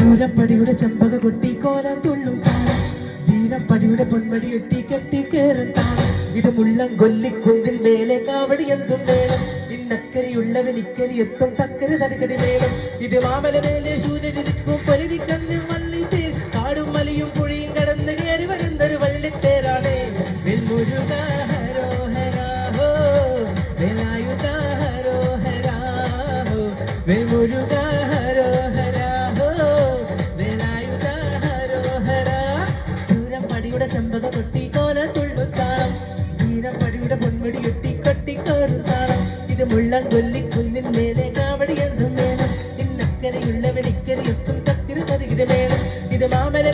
ചൂരപ്പടിയുടെ ചെമ്പക കൊട്ടി കോലം തുള്ളും താളം, വീരപ്പടിയുടെ പൊന്മടി എട്ടി കെട്ടി കേറും താളം. ഇത് മുള്ളം കൊല്ലിക്കുന്നിൽ മേലെ കാവടി എന്തും വേണം, ഇന്നക്കരയുള്ളവൻ ഇക്കരി എത്തും തക്കര തലകടി വേണം. ഇത് മാമല മേലെ സൂര്യനിരിക്കും പൊലിവിക്കന്ന് വള്ളി ചേർ, കാടും മലയും പുഴയും കടന്ന് കയറി വരുന്നൊരു വള്ളിത്തേരാണ്. വെൽമുരുക ഹരോഹരാ ഹോ, വേലായുധ ഹരോഹരാ ഹോ, വെൽമുരുക ഹരോഹരാ ഹോ, വേലായുധ ഹരോഹരാ. ശൂരപ്പടിയുടെ ചെമ്പക കൊട്ടി കോല തുള്ളുത്താളം, വീരപ്പടിയുടെ പൊന്മുടി എട്ടി കെട്ടിക്കേറും താളം. ഇത് മുള്ളം കൊല്ലിക്കുന്നിൽ മേലെ കാവടി എന്തും വേണം, ഇന്നക്കരയുള്ളവൻ ഇക്കരി എത്തും തക്കിരി തരികിര വേണം. ഇത് മാമല